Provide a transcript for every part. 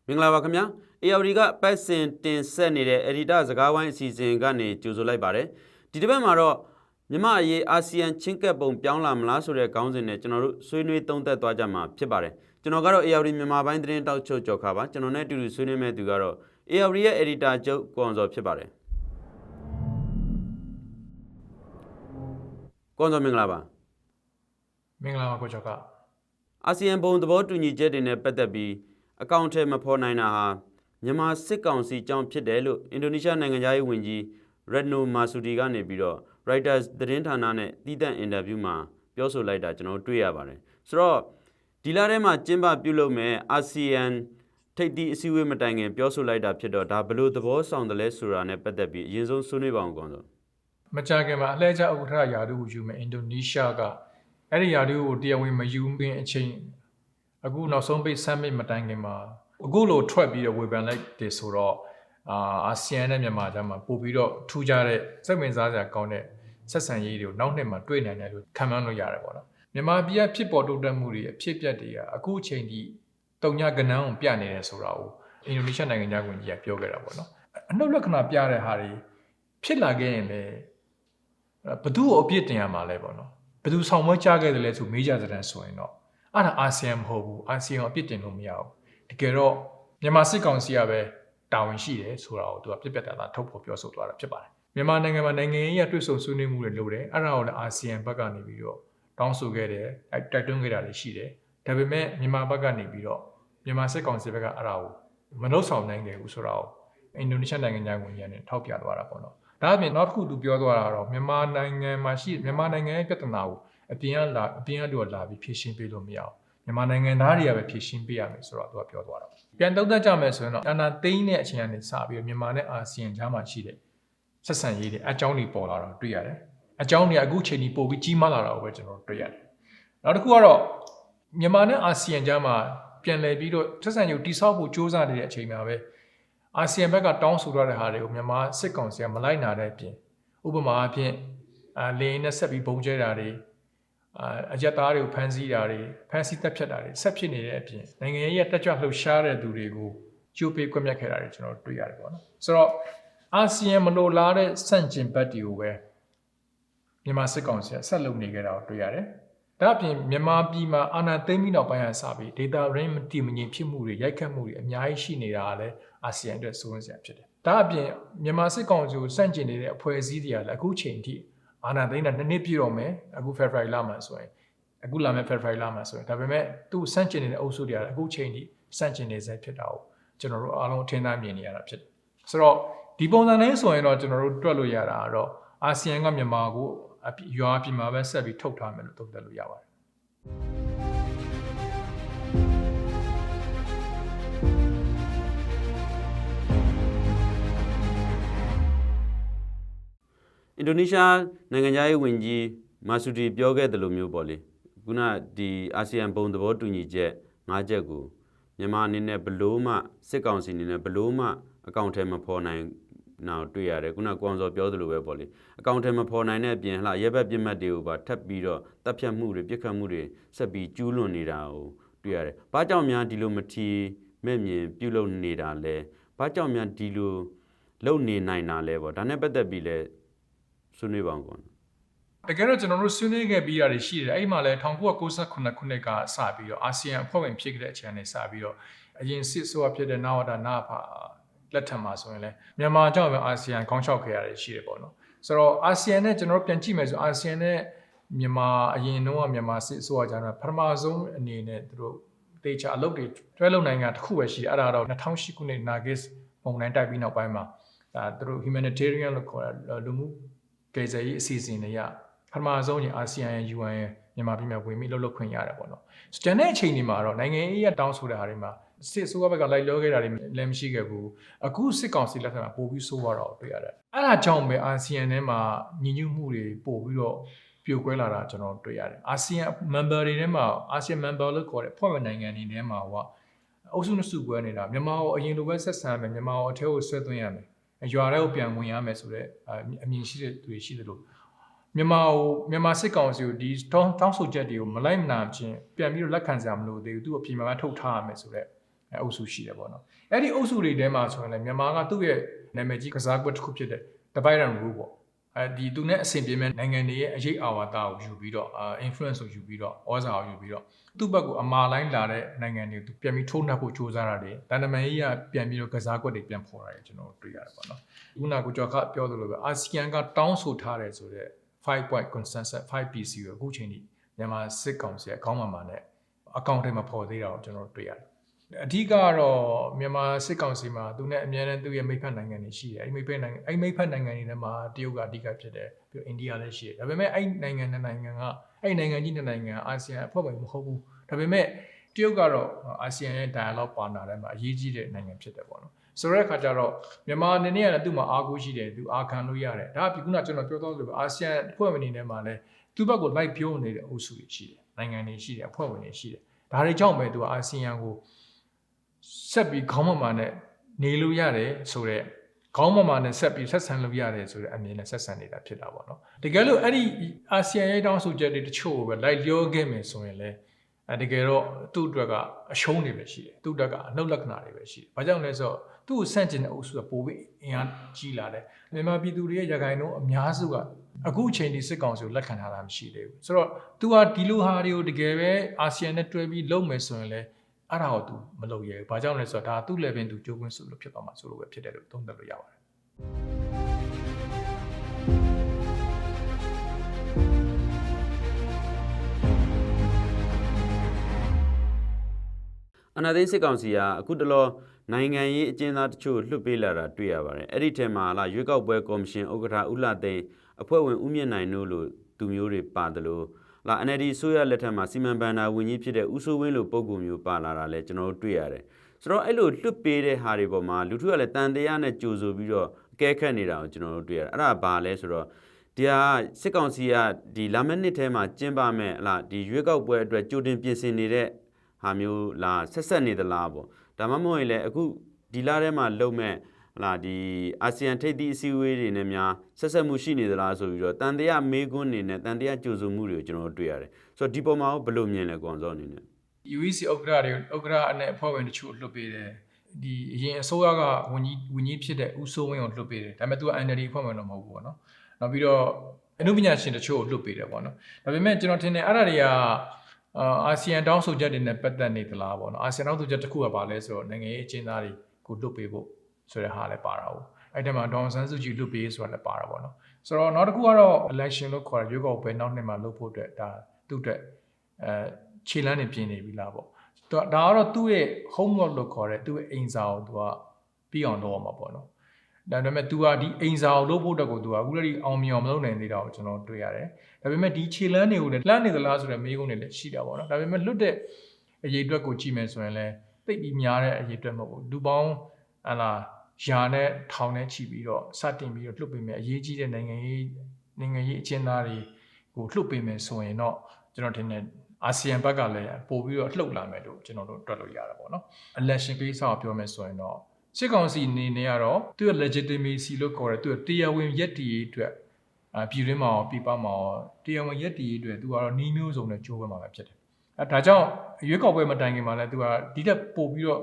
မင်္ဂလာပါခင်ဗျာ AOD ကပတ်စင်တင်ဆက်နေတဲ့ Editor စကားဝိုင်းအစီအစဉ်ကနေကြိုဆိုလိုက်ပါတယ်ဒီတစ်ပတ်မှာတော့မြန်မာအရေးအာဆီယံချင်းကပ်ပုံပြောင်းလာမလားဆိုတဲ့ခေါင်းစဉ်နဲ့ကျွန်တော်တို့ဆွေးနွေးသုံးသပ်သွားကြမှာဖြစ်ပါတယ်ကျွန်တော်ကတော့ AOD မြန်မာပိုင်းသတင်းတောက်ချုပ်ကျော်ခါပါကျွန်တော်နဲ့အတူတူဆွေးနွေးမဲ့သူကတော့ AOD ရဲ့ Editor ချုပ်ကိုအောင်စောဖြစ်ပါတယ်ကိုအောင်စောမင်္ဂလာပါကိုကျော်ခအာဆီယံဘုံသဘောတူညီချက်တွေနဲ့ပတ်သက်ပြီးအကောင့်ထဲမဖော်နိုင်တာဟာမြန်မာစစ်ကောင်စီကြောင့်ဖြစ်တယ်လို့အင်ဒိုနီးရှားနိုင်ငံသားရေးဝန်ကြီးရက်နိုမာဆူဒီကနေပြီးတော့ Reuters သတင်းဌာနနဲ့တည်တံ့အင်တာဗျူးမှာပြောဆိုလိုက်တာကျွန်တော်တွေ့ရပါတယ်ဆိုတော့ဒီလထဲမှာကျင်းပပြုလုပ်မဲ့အာဆီယံထိပ်သီးအစည်းအဝေးမတိုင်ခင်ပြောဆိုလိုက်တာဖြစ်တော့ဒါဘယ်လိုသဘောဆောင်တယ်လဲဆိုတာနဲ့ပတ်သက်ပြီးအရင်ဆုံးဆွေးနွေးပါအောင်ကောဆိုမကြာခင်မှာအလှည့်ကျဥက္ကဋ္ဌရာထူးကိုယူမဲ့အင်ဒိုနီးရှားကအဲ့ဒီရာထူးကိုတရားဝင်မယူမင်းအချိန်အခုနောက်ဆုံးပိတ် summit မတိုင်ခင်မှာအခုလိုထွက်ပြီးတော့ဝေဖန်လိုက်တယ်ဆိုတော့အာဆီယံနဲ့မြန်မာကြားမှာပို့ပြီးတော့ထူးခြားတဲ့စိတ်ဝင်စားစရာကောင်းတဲ့ဆက်ဆံရေးတွေကိုနောက်နှစ်မှာတွေ့နိုင်တယ်လို့ခံမှန်းလို့ရတယ်ပေါ့နော်မြန်မာပြည်ကဖြစ်ပေါ်တိုးတက်မှုတွေအဖြစ်အပျက်တွေကအခုအချိန်ထိတုံညကနန်းအောင်ပြနေတယ်ဆိုတာကိုအင်ဒိုနီးရှားနိုင်ငံသားဝန်ကြီးကပြောခဲ့တာပေါ့နော်အနှုတ်လက္ခဏာပြတဲ့ဟာတွေဖြစ်လာခဲ့ရင်လည်းဘသူ့ကိုအပြစ်တင်ရမှာလဲပေါ့နော်ဘသူဆောင်မွေးချခဲ့တယ်လဲဆိုမေးကြတဲ့ဆိုရင်တော့အဲ့ဒါအာဆီယံမဟုတ်ဘူးအာဆီယံအပြစ်တင်လို့မရဘူးတကယ်တော့မြန်မာစစ်ကောင်စီကပဲတာဝန်ရှိတယ်ဆိုတာကိုသူကပြက်ပြက်သားသားထုတ်ဖော်ပြောဆိုသွားတာဖြစ်ပါတယ်မြန်မာနိုင်ငံမှာနိုင်ငံရေးအတွေ့အကြုံဆွေးနွေးမှုတွေလုပ်တယ်အဲ့ဒါကိုလည်းအာဆီယံဘက်ကနေပြီးတော့တောင်းဆိုခဲ့တယ်တိုက်တွန်းခဲ့တာတွေရှိတယ်ဒါပေမဲ့မြန်မာဘက်ကနေပြီးတော့မြန်မာစစ်ကောင်စီဘက်ကအဲ့ဒါကိုမနှုတ်ဆောင်နိုင်ခဲ့ဘူးဆိုတာကိုအင်ဒိုနီးရှားနိုင်ငံသားဝန်ကြီးကနေထောက်ပြသွားတာပေါ့နော်ဒါအပြင်နောက်တစ်ခုသူပြောသွားတာတော့မြန်မာနိုင်ငံမှာရှိမြန်မာနိုင်ငံရဲ့ပြဿနာကိုအပြင်ကလာပြီးဖြေရှင်းပေးလို့မရဘူးမြန်မာနိုင်ငံသားတွေကပဲဖြေရှင်းပေးရမယ်ဆိုတော့သူကပြောသွားတာပြန်သုံးသပ်ကြမယ်ဆိုရင်တော့အာဏာသိမ်းတဲ့အချိန်ကနေစပြီးမြန်မာနဲ့အာဆီယံကြားမှာရှိတဲ့ဆက်ဆံရေးတွေအကြောင်းတွေပေါ်လာတာတွေ့ရတယ်အကြောင်းတွေအခုချိန်ကြီးပို့ပြီးကြီးမားလာတာကိုပဲကျွန်တော်တွေ့ရတယ်နောက်တစ်ခုကတော့မြန်မာနဲ့အာဆီယံကြားမှာပြန်လည်ပြီးတော့ဆက်ဆံရေးတိစောက်ဖို့စ조사နေတဲ့အချိန်မှာပဲအာဆီယံဘက်ကတောင်းဆိုထားတဲ့ဟာတွေကိုမြန်မာစစ်ကောင်စီကမလိုက်နာတဲ့အပြင်ဥပမာအဖြစ်လေနဲ့ဆက်ပြီးပုံကျဲတာတွေအရက်သားတွေကိုဖမ်းဆီးတာတွေဖမ်းဆီးတပ်ဖြတ်တာတွေဆက်ဖြစ်နေတဲ့အပြင်နိုင်ငံရေးတက်ကြွလှုပ်ရှားတဲ့သူတွေကိုကြိုးပေးကွက်မြက်ခဲ့တာတွေကျွန်တော်တွေ့ရတယ်ပေါ့နော်ဆိုတော့အာဆီယံမလိုလားတဲ့စန့်ကျင်ဘက်တွေကိုပဲမြန်မာစစ်ကောင်စီကဆက်လုပ်နေကြတာကိုတွေ့ရတယ်ဒါအပြင်မြန်မာပြည်မှာအာဏာသိမ်းပြီးနောက်ပိုင်းကစပြီး data range မတည်မငြိမ်ဖြစ်မှုတွေရိုက်ခတ်မှုတွေအများကြီးရှိနေတာကလည်းအာဆီယံအတွက်စိုးရိမ်စရာဖြစ်တယ်ဒါအပြင်မြန်မာစစ်ကောင်စီကိုစန့်ကျင်နေတဲ့အဖွဲ့အစည်းတွေကလည်းအခုချိန်ထိအာဏာသိမ်းတာနှစ်နှစ်ပြည့်တော့မယ်အခု February လမှာဆိုရင်အခုလာမယ့် February လမှာဆိုရင်ဒါပေမဲ့သူစန့်ကျင်နေတဲ့အုပ်စုတွေကအခုချိန်ထိစန့်ကျင်နေစေဖြစ်တာကိုကျွန်တော်တို့အားလုံးအထင်သာမြင်နေရတာဖြစ်တယ်ဆိုတော့ဒီပုံစံနဲ့ဆိုရင်တော့ကျွန်တော်တို့တွက်လို့ရတာကတော့အာဆီယံကမြန်မာကိုရွာပြည်မှာပဲဆက်ပြီးထုတ်ထားမယ်လို့သုံးသပ်လို့ရပါတယ်အင်ဒိုနီးရှားနိုင်ငံသားရေးဝန်ကြီးမာဆူဒီပြောခဲ့တယ်လို့မျိုးပေါ့လေခုနဒီအာဆီယံဘုံသဘောတူညီချက်၅ချက်ကိုမြန်မာအနေနဲ့ဘလို့မှစစ်ကောင်စီအနေနဲ့ဘလို့မှအကောင့်ထဲမဖော်နိုင်နောက်တွေ့ရတယ်ခုနကွန်စော်ပြောသလိုပဲပေါ့လေအကောင့်ထဲမဖော်နိုင်တဲ့အပြင်ဟလာရဲဘက်ပြစ်မှတ်တွေကိုပါထပ်ပြီးတော့တပ်ဖြတ်မှုတွေပြစ်ခတ်မှုတွေဆက်ပြီးကျူးလွန်နေတာကိုတွေ့ရတယ်။ဘာကြောင့်များဒီလိုမထီမဲ့မြင်ပြုလုပ်နေတာလဲ။ဘာကြောင့်များဒီလိုလုပ်နေနိုင်တာလဲပေါ့ဒါနဲ့ပတ်သက်ပြီးလဲဆွေးနွေးပါအောင်ကွာတကယ်တော့ကျွန်တော်တို့ဆွေးနွေးခဲ့ပြီးတာတွေရှိတယ်အဲ့မှာလဲ1998ခုနှစ်ကစပြီးတော့အာဆီယံအဖွဲ့ဝင်ဖြစ်ခဲ့တဲ့အချိန်နဲ့စပြီးတော့အရင်စစ်ဆိုးဖြစ်တဲ့နာဝတာနာဖာလက်ထက်မှာဆိုရင်လဲမြန်မာကြောင့်ပဲအာဆီယံခေါင်းလျှောက်ခဲ့ရတယ်ရှိတယ်ပေါ့နော်ဆိုတော့အာဆီယံနဲ့ကျွန်တော်တို့ပြန်ကြည့်မယ်ဆိုအာဆီယံနဲ့မြန်မာအရင်တော့မြန်မာစစ်ဆိုးကြတာပထမဆုံးအနေနဲ့သူတို့တေချာအလုပ်တွေတွဲလုပ်နိုင်ငံတစ်ခုပဲရှိတယ်အဲ့ဒါတော့2008ခုနှစ်နာဂစ်ပုံတိုင်းတိုက်ပြီးနောက်ပိုင်းမှာဒါသူတို့ humanitarian လို့ခေါ်တာလူမှုကယ်ဆယ်ရေးအစီအစဉ်တွေရပထမဆုံးညီအာဆီယံရဲ့ UN ရဲ့မြန်မာပြည်မှာဝင်ပြီးလှုပ်ခွင့်ရတယ်ပေါ့နော်။ကျန်တဲ့အချိန်တွေမှာတော့နိုင်ငံရေးရတောင်းဆိုတဲ့ဟာတွေမှာစစ်ဆိုးဘက်ကလိုက်လောခဲ့တာတွေလည်းမရှိခဲ့ဘူး။အခုစစ်ကောင်စီလက်ထက်မှာပို့ပြီးဆိုးသွားတော့တွေ့ရတယ်။အဲ့ဒါကြောင့်ပဲအာဆီယံထဲမှာညီညွတ်မှုတွေပို့ပြီးတော့ပြိုကွဲလာတာကျွန်တော်တွေ့ရတယ်။အာဆီယံ member တွေထဲမှာအာဆီယံ member လို့ခေါ်တဲ့ဖွဲ့ဝင်နိုင်ငံတွေထဲမှာအုပ်စုနှစ်စုကွဲနေတာမြန်မာကိုအရင်လိုပဲဆက်ဆံမယ်မြန်မာကိုအထက်ကိုဆွဲသွင်းရမယ်။ရွာထဲကိုပြန်ဝင်ရမယ်ဆိုတဲ့အမြင်ရှိတဲ့သူတွေရှိသလိုမြန်မာစစ်ကောင်စီကိုဒီတောင်းဆိုချက်တွေကိုမလိုက်မနာချင်းပြန်ပြီးတော့လက်ခံစရာမလိုသေးဘူးသူ့အပြင်မှာထုတ်ထားရမယ်ဆိုတော့ အုပ်စုရှိတယ်ပေါ့နော်အဲ့ဒီအုပ်စုတွေထဲမှာဆိုရင်လည်းမြန်မာကသူ့ရဲ့နာမည်ကြီးကစားကွက်တစ်ခုဖြစ်တဲ့ Dividend Rule ပေါ့ဒီသူနဲ့အဆင်ပြေမဲ့နိုင်ငံတွေရဲ့အရေးအာဝါဒကိုယူပြီးတော့ influence ကိုယူပြီးတော့ဩဇာကိုယူပြီးတော့သူ့ဘက်ကိုအမာလိုင်းလာတဲ့နိုင်ငံတွေသူပြန်ပြီးထိုးနှက်ဖို့ကြိုးစားတာတွေတန်တမာရေးကပြန်ပြီးတော့ကစားကွက်တွေပြန်ဖော်တာတွေကျွန်တော်တွေ့ရတယ်ပေါ့နော်ခုနကကြော်ခပြောသလိုပဲအာဆီယံကတောင်းဆိုထားတယ်ဆိုတော့5 point consensus 5PC ကိုအခုချိန်ထိမြန်မာစစ်ကောင်စီအကောင်းမှနဲ့အကောင့်ထဲမှာပေါ်သေးတာကိုကျွန်တော်တွေ့ရတယ်အဓိကတော့မြန်မာစစ်ကောင်စီမှာသူနဲ့အများနဲ့သူ့ရဲ့မိတ်ဖက်နိုင်ငံတွေရှိတယ်အဲ့မိတ်ဖက်နိုင်ငံတွေထဲမှာတရုတ်ကအဓိကဖြစ်တယ်ပြီးအိန္ဒိယလည်းရှိတယ်ဒါပေမဲ့အဲ့နိုင်ငံကြီးနှစ်နိုင်ငံအာဆီယံအဖွဲ့ဝင်မဟုတ်ဘူးဒါပေမဲ့တရုတ်ကတော့အာဆီယံရဲ့ dialogue partner ထဲမှာအရေးကြီးတဲ့နိုင်ငံဖြစ်တယ်ပေါ့နော်ဆိုတဲ့အခါကျတော့မြန်မာအနေနဲ့ကလည်းသူ့မှာအားကိုးရှိတယ်သူအားခံလို့ရတယ်ဒါကခုနကျွန်တော်ပြောတော့လို့အာဆီယံအဖွဲ့ဝင်တွေထဲမှာလည်းသူ့ဘက်ကိုလိုက်ပြောနေတဲ့အုပ်စုတွေရှိတယ်နိုင်ငံတွေရှိတယ်အဖွဲ့ဝင်တွေရှိတယ်ဒါတွေကြောင့်ပဲသူကအာဆီယံကိုဆက်ပြီးခေါင်းမမာနဲ့နေလို့ရတယ်ဆိုတော့ခေါင်းမမာနဲ့ဆက်ပြီးဆက်ဆံလို့ရတယ်ဆိုတဲ့အမြင်နဲ့ဆက်ဆံနေတာဖြစ်တာပေါ့နော်တကယ်လို့အဲ့ဒီအာဆီယံရဲ့တောင်းဆိုချက်တွေတချို့ကိုပဲလိုက်လျောခဲ့မယ်ဆိုရင်လည်းတကယ်တော့သူ့အတွက်ကအရှုံးတွေပဲရှိတယ်သူ့အတွက်ကအနှုတ်လက္ခဏာတွေပဲရှိတယ်ဘာကြောင့်လဲဆိုတော့သူ့ကိုဆန့်ကျင်တဲ့အုပ်စုကပိုပြီးအင်အားကြီးလာတယ်မြန်မာပြည်သူတွေရဲ့ရာဂိုင်နှုန်းအများစုကအခုအချိန်ဒီစစ်ကောင်စီကိုလက်ခံထားတာမရှိသေးဘူးဆိုတော့ तू ဟာဒီလိုဟာတွေကိုတကယ်ပဲအာဆီယံနဲ့တွဲပြီးလုပ်မယ်ဆိုရင်လည်းအဲ့ဒါကို तू မလုပ်ရဘူး။ဘာကြောင့်လဲဆိုတော့ဒါသူ့ level သူကြိုးကွင်းဆိုလို့ဖြစ်သွားမှာဆိုလို့ပဲဖြစ်တယ်လို့သုံးသပ်လို့ရပါတယ်အနာသိစစ်ကောင်စီကအခုတလောနိုင်ငံရေးအကျဉ်းသားတချို့လွှတ်ပေးလာတာတွေ့ရပါတယ်အဲ့ဒီထဲမှာရွေးကောက်ပွဲကော်မရှင်ဥက္ကဋ္ဌဦးလှသိန်းအဖွဲ့ဝင်ဦးမြင့်နိုင်တို့လိုသူမျိုးတွေပါတယ်လို့NLD ဆိုရလက်ထက်မှာစီမံဘဏ္ဍာဝန်ကြီးဖြစ်တဲ့ဦးစိုးဝင်းလိုပုံကူမျိုးပါလာတာလဲကျွန်တော်တို့တွေ့ရတယ်ဆိုတော့အဲ့လိုလွတ်ပေးတဲ့ဟာတွေပေါ်မှာလူထုကလည်းတန်တရားနဲ့ကြိုဆိုပြီးတော့အကဲခတ်နေတာကိုကျွန်တော်တို့တွေ့ရတယ်အဲ့ဒါဘာလဲဆိုတော့ဒီဟာစစ်ကောင်စီကဒီလာမယ့်နှစ်ထဲမှာကျင်းပမဲ့ဒီရွေးကောက်ပွဲအတွက်ကြိုတင်ပြင်ဆင်နေတဲ့ဟာမျိုးဆက်နေသလားပေါ့ဒါမှမဟုတ်ရင်လည်းအခုဒီလထဲမှာလုံမဲ့ဒီအာဆီယံထိပ်သီးအစည်းအဝေးတွေနဲ့များဆက်မှုရှိနေသလားဆိုပြီးတော့တန်တရားမေးခွန်းနေနဲ့တန်တရားကြိုဆိုမှုတွေကိုကျွန်တော်တို့တွေ့ရတယ်ဆိုတော့ဒီပေါ်မှာဘယ်လိုမြင်လဲကောင်စောအနေနဲ့ UEC ဥက္ကဋ္ဌနဲ့အဖွဲ့ဝင်တချို့လွှတ်ပေးတယ်ဒီအရင်အစိုးရကဝန်ကြီးဖြစ်တဲ့ဦးစိုးဝင်းကိုလွှတ်ပေးတယ်ဒါပေမဲ့သူက NLD အဖွဲ့ဝင်တော့မဟုတ်ဘူးပေါ့နော်နောက်ပြီးတော့အနုပညာရှင်တချို့ကိုလွှတ်ပေးတယ်ပေါ့နော်ဒါပေမဲ့ကျွန်တော်ထင်တယ်အဲ့ဒါတွေကအာဆီယံတောင်းဆိုချက်တွေနဲ့ပတ်သက်နေသလားပေါ့နော်အာဆီယံတောင်းဆိုချက်တစ်ခုကဘာလဲဆိုတော့နိုင်ငံရေးအကျဉ်းသားတွေကိုလွှတ်ပေးဖို့ဆိုတဲ့ဟာလည်းပါတာဟုတ်အဲ့ဒီမှာဒေါန်ဆန်းစုကြည်လွှတ်ပေးဆိုတာလည်းပါတာပေါ့နော်ဆိုတော့နောက်တစ်ခုကတော့ election လို့ခေါ်တဲ့ရွေးကောက်ပွဲနောက်နှစ်မှာလုပ်ဖို့အတွက်ဒါသူ့အတွက်ခြေလမ်းနေပြင်နေပြီလားပေါ့ဒါကတော့သူ့ရဲ့ homework လို့ခေါ်တဲ့သူ့ရဲ့အိမ်စာကိုသူကပြီးအောင်လုပ်ရမှာပေါ့နော်ဒါပေမဲ့ तू ကဒီအိမ်စာကိုလုပ်ဖို့အတွက်ကို तू ကအခုလည်းအောင်မြင်အောင်မလုပ်နိုင်သေးတာကိုကျွန်တော်တွေ့ရတယ်ဒါပေမဲ့ဒီခြေလမ်းတွေကိုလည်းလှမ်းနေသလားဆိုတဲ့မေးခွန်းတွေလည်းရှိတာပေါ့နော်ဒါပေမဲ့လွတ်တဲ့အရေးအတွက်ကိုကြည့်မယ်ဆိုရင်လည်းသိပ်ပြီးများတဲ့အရေးအတွက်မဟုတ်ဘူးလူပေါင်းယာနဲ့ထောင်နဲ့ချီပြီးတော့စတင်ပြီးတော့လွှတ်ပေးမယ်အရေးကြီးတဲ့နိုင်ငံရေးအကျဉ်းသားတွေကိုလွှတ်ပေးမယ်ဆိုရင်တော့ကျွန်တော်ထင်တယ်အာဆီယံဘက်ကလည်းပို့ပြီးတော့လှုပ်လာမယ်လို့ကျွန်တော်တို့တွက်လို့ရတာပေါ့နော် election ကိစ္စကိုပြောမယ်ဆိုရင်တော့စစ်ကောင်စီအနေနဲ့ကတော့သူ့ရဲ့ legitimacy လို့ခေါ်တဲ့သူ့ရဲ့တရားဝင်ရည်တည်ရေးအတွက်ပြည်တွင်းမှာပြပမှာတရားဝင်ရည်တည်ရေးအတွက်သူကတော့နှီးမျိုးစုံနဲ့ကြိုးပမ်းမှာပဲဖြစ်တယ်ဒါကြောင့်ရွေးကောက်ပွဲမတိုင်ခင်မှာလည်းသူကဒီတက်ပို့ပြီးတော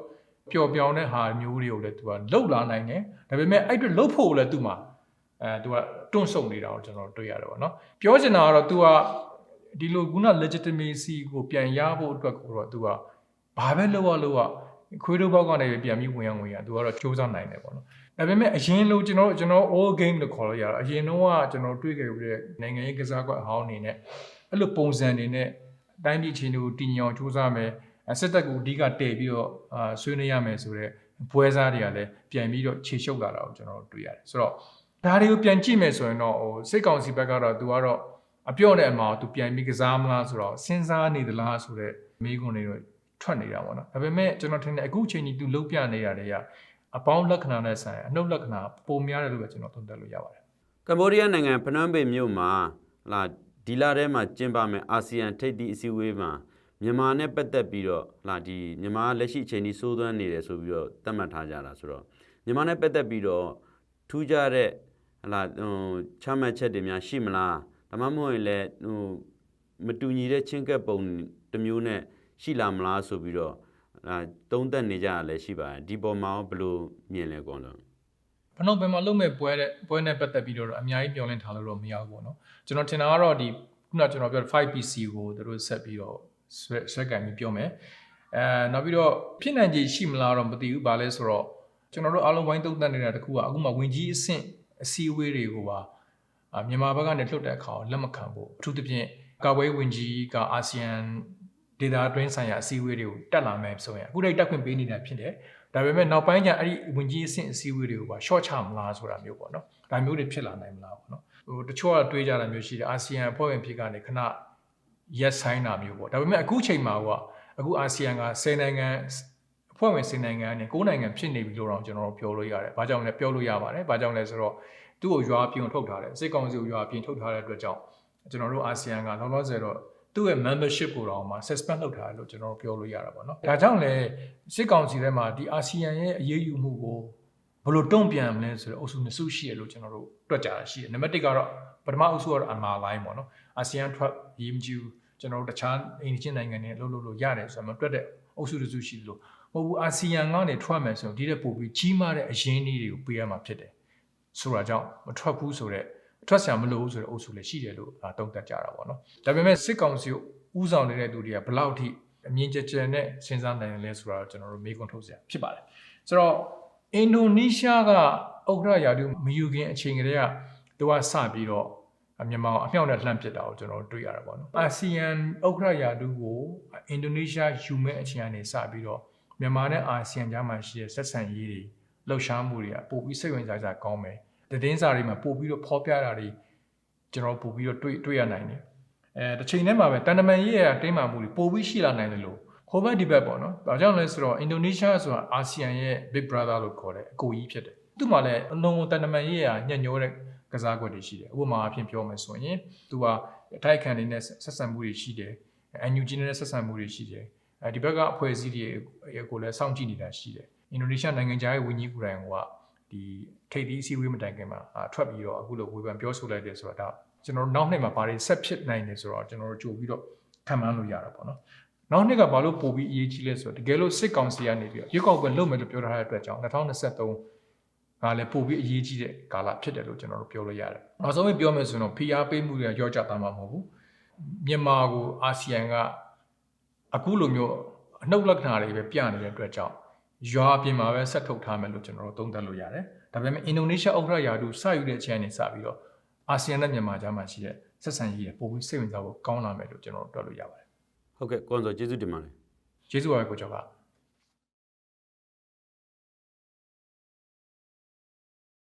့ပျော်ပြောင်းတဲ့ဟာမျိုးတွေကိုလည်းသူကလှုပ်လာနိုင်တယ်ဒါပေမဲ့အဲ့အတွက်လှုပ်ဖို့လည်းသူ့မှာသူကတွန့်ဆုတ်နေတာကိုကျွန်တော်တွေ့ရတယ်ပေါ့နော်ပြောချင်တာကတော့သူကဒီလိုခုန legitimacy ကိုပြန်ရဖို့အတွက်ကိုတော့သူကဘာပဲလုပ်ရခွေးတို့ဘောက်ကနေပြန်ပြီးဝင်ရသူကတော့စူးစမ်းနိုင်တယ်ပေါ့နော်ဒါပေမဲ့အရင်လိုကျွန်တော် all game လို့ခေါ်လို့ရတော့အရင်တော့ကကျွန်တော်တွေ့ခဲ့ပြီးတဲ့နိုင်ငံရေးကစားကွက်အဟောင်းအနေနဲ့အဲ့လိုပုံစံတွေနဲ့တိုင်းပြည်ချင်းတွေကိုတည်ငြိမ်အောင်စူးစမ်းမယ်စစ်တပ်ကိုအဓိကတည်ပြီးတော့ဆွေးနွေးရမယ်ဆိုတော့ပွဲစားတွေကလည်းပြန်ပြီးတော့ခြေရှုပ်လာတာကိုကျွန်တော်တွေ့ရတယ်ဆိုတော့ဒါတွေကိုပြန်ကြည့်မယ်ဆိုရင်တော့စစ်ကောင်စီဘက်ကတော့သူကတော့အပြော့တဲ့အမှာသူပြန်ပြီးကစားမလားဆိုတော့စဉ်းစားနေသလားဆိုတဲ့မိကွန်းတွေတော့ထွက်နေတာပေါ့နော်ဒါပေမဲ့ကျွန်တော်ထင်တယ်အခုချိန်ကြီးသူလုံးပြနေရတဲ့ကအပေါင်းလက္ခဏာနဲ့ဆိုင်အနှုတ်လက္ခဏာပုံများတယ်လို့ပဲကျွန်တော်သုံးသပ်လို့ရပါတယ်ကမ္ဘောဒီးယားနိုင်ငံဖနွမ်းပင်မြို့မှာဒီလထဲမှာကျင်းပမယ်အာဆီယံထိပ်သီးအစည်းအဝေးမှာမြန်မာနဲ့ပတ်သက်ပြီးတော့ဒီမြန်မာလက်ရှိအချိန်ကြီးစိုးသွမ်းနေတယ်ဆိုပြီးတော့သတ်မှတ်ထားကြတာဆိုတော့မြန်မာနဲ့ပတ်သက်ပြီးတော့ထူးခြားတဲ့ချမှတ်ချက်တွေများရှိမလားဒါမှမဟုတ်ရင်လည်းမတူညီတဲ့ချင်းကပ်ပုံတစ်မျိုးနဲ့ရှိလာမလားဆိုပြီးတော့ သုံးသက်နေကြရလဲရှိပါတယ်ဒီပေါ်မှာဘယ်လိုမြင်လဲကွန်လို့ဘယ်မှာလုံးမဲ့ပွဲနဲ့ပတ်သက်ပြီးတော့အများကြီးပြောလင်းထားလို့တော့မရဘူးပေါ့နော်ကျွန်တော်ထင်တာကတော့ဒီခုနကျွန်တော်ပြော 5PC ကိုသူတို့ဆက်ပြီးတော့ဆွဲကင်ပြီးပြောမယ်နောက်ပြီးတော့ဖြစ်နိုင်ခြေရှိမလားတော့မသိဘူးဘာလဲဆိုတော့ကျွန်တော်တို့အားလုံးဝိုင်းသုံးသပ်နေတာတခုကအခုမှဝင်ကြီးအဆင့်အစည်းအဝေးတွေကိုပါမြန်မာဘက်ကနေလှုပ်တဲ့အခါလက်မခံဖို့အထူးသဖြင့်ကာကွယ်ဝင်ကြီးကအာဆီယံဒေသအတွင်းဆိုင်ရာအစည်းအဝေးတွေကိုတက်လာမယ်ဆိုရင်အခုတက်ခွင့်ပေးနေတာဖြစ်တယ်ဒါပေမဲ့နောက်ပိုင်းကျအဲ့ဒီဝင်ကြီးအဆင့်အစည်းအဝေးတွေကိုပါ short ချမလားဆိုတာမျိုးပေါ့နော်ဒါမျိုးတွေဖြစ်လာနိုင်မလားပေါ့နော်တချို့ကတွေးကြတာမျိုးရှိတယ်အာဆီယံအဖွဲ့ဝင်ဖြစ်ကနေခဏရက်ဆိုင်တာမျိုးပေါ့ဒါပေမဲ့အခုချိန်မှာကအခုအာဆီယံက10နိုင်ငံအဖွဲ့ဝင်10နိုင်ငံနဲ့9နိုင်ငံဖြစ်နေပြီလို့တော့ကျွန်တော်ပြောလို့ရတယ်။ဘာကြောင့်လဲပြောလို့ရပါတယ်။ဘာကြောင့်လဲဆိုတော့သူ့ကိုရွာပြင်ထုတ်ထားတယ်။စစ်ကောင်စီကိုရွာပြင်ထုတ်ထားတဲ့အတွက်ကြောင့်ကျွန်တော်တို့အာဆီယံကလောလောဆယ်တော့သူ့ရဲ့ membership ကိုတော့မှ suspend လုပ်ထားတယ်လို့ကျွန်တော်ပြောလို့ရတာပေါ့နော်။ဒါကြောင့်လဲစစ်ကောင်စီထဲမှာဒီအာဆီယံရဲ့အရေးယူမှုကိုဘယ်လိုတုံ့ပြန်မလဲဆိုတော့အုပ်စုနှစ်စုရှိရလို့ကျွန်တော်တို့တွက်ကြတာရှိတယ်။နံပါတ်1ကတော့ပထမအုပ်စုကတော့အမာလိုင်းပေါ့နော်။အာဆီယံထွက်ရေးမကြည့်ကျွန်တော်တို့တခြားအိမ်ချင်းနိုင်ငံတွေလှုပ်လို့ရတယ်ဆိုတော့မတွက်တဲ့အုပ်စုတစ်စုရှိလို့မဟုတ်ဘူးအာဆီယံကနေထွက်မယ်ဆိုတော့ဒီတဲ့ပို့ပြီးကြီးမားတဲ့အရင်းအနှီးတွေကိုပေးရမှာဖြစ်တယ်ဆိုတာကြောင့်မထွက်ဘူးဆိုတော့ထွက်ဆရာမလို့ဘူးဆိုတဲ့အုပ်စုလည်းရှိတယ်လို့တုံ့တက်ကြတာပေါ့နော်ဒါပေမဲ့စစ်ကောင်စီကိုဥဆောင်နေတဲ့သူတွေကဘယ်လောက်ထိအမြင့်ကျကျနဲ့စဉ်းစားနိုင်လဲဆိုတာကျွန်တော်တို့မေးခွန်းထုတ်စရာဖြစ်ပါတယ်ဆိုတော့အင်ဒိုနီးရှားကဥက္ကဋ္ဌရာထူးမယူခင်အချိန်ကတည်းကသူကစပြီးတော့မြန်မာအမြောက်နဲ့လှမ်းပစ်တာကိုကျွန်တော်တွေ့ရတာပေါ့နော်အာဆီယံဥက္ကဋ္ဌရာထူးကိုအင်ဒိုနီးရှားယူမဲ့အချိန်ကနေစပြီးတော့မြန်မာနဲ့အာဆီယံကြားမှာရှိတဲ့ဆက်ဆံရေးတွေလှုပ်ရှားမှုတွေကပို့ပြီးစိတ်ဝင်စားကြကောင်းမယ်သတင်းစာတွေမှာပို့ပြီးတော့ဖော်ပြတာတွေကျွန်တော်ပို့ပြီးတော့တွေ့ရနိုင်တယ်တစ်ချိန်တည်းမှာပဲတန်တမန်ရေးရတင်းမာမှုတွေပို့ပြီးရှိလာနိုင်တယ်လို့ဟိုဘက်ဒီဘက်ပေါ့နော်ဒါကြောင့်လဲဆိုတော့အင်ဒိုနီးရှားဆိုတာအာဆီယံရဲ့ Big Brother လို့ခေါ်တဲ့အကိုကြီးဖြစ်တယ်သူ့မှာလည်းအလုံးတန်တမန်ရေးရညှက်ညိုးတဲ့ကစားကွက်တွေရှိတယ်ဥပမာအဖြစ်ပြောမယ်ဆိုရင်သူကအထိုက်ခံတွေနဲ့ဆက်ဆံမှုတွေရှိတယ်NUG နဲ့ဆက်ဆံမှုတွေရှိတယ်ဒီဘက်ကအဖွဲ့အစည်းတွေကိုလည်းစောင့်ကြည့်နေတာရှိတယ်အင်ဒိုနီးရှားနိုင်ငံခြားရေးဝန်ကြီးကိုယ်တိုင်ကဒီထိပ်သီးအစည်းအဝေးမတိုင်ခင်မှာထွက်ပြီးတော့အခုလိုဝေဖန်ပြောဆိုလိုက်တယ်ဆိုတာဒါကျွန်တော်တို့နောက်နှစ်မှာဘာတွေဆက်ဖြစ်နိုင်တယ်ဆိုတော့ကျွန်တော်တို့ကြိုပြီးတော့ခံမှန်းလို့ရတာပေါ့နော်နောက်နှစ်ကဘာလို့ပို့ပြီးအရေးကြီးလဲဆိုတော့တကယ်လို့စစ်ကောင်စီကနေပြီးတော့ရွေးကောက်ပွဲလုပ်မယ်လို့ပြောထားတဲ့အတွက်ကြောင့်2023ကလည်းပို့ပြီးအရေးကြီးတဲ့ကာလဖြစ်တယ်လို့ကျွန်တော်တို့ပြောလို့ရတယ်နောက်ဆုံးပြောမယ်ဆိုရင်တော့ PR ပေးမှုတွေရောကြတာမှမဟုတ်ဘူးမြန်မာကိုအာဆီယံကအခုလိုမျိုးအနှုတ်လက္ခဏာတွေပဲပြနေတဲ့အတွက်ကြောင့်ရွာပြင်မှာပဲဆက်ထုတ်ထားမယ်လို့ကျွန်တော်တို့သုံးသပ်လို့ရတယ်ဒါပေမဲ့အင်ဒိုနီးရှားဥက္ကဋ္ဌရာထူးစယူတဲ့အချိန်နဲ့စပြီးတော့အာဆီယံနဲ့မြန်မာကြားမှာရှိတဲ့ဆက်ဆံရေးပို့ပြီးစိတ်ဝင်စားဖို့ကောင်းလာမယ်လို့ကျွန်တော်တို့တွက်လို့ရပါတယ်ဟုတ်ကဲ့ကိုန်ဆိုကျေးဇူးတင်ပါတယ်ကျေးဇူးပါပဲကိုကျော်က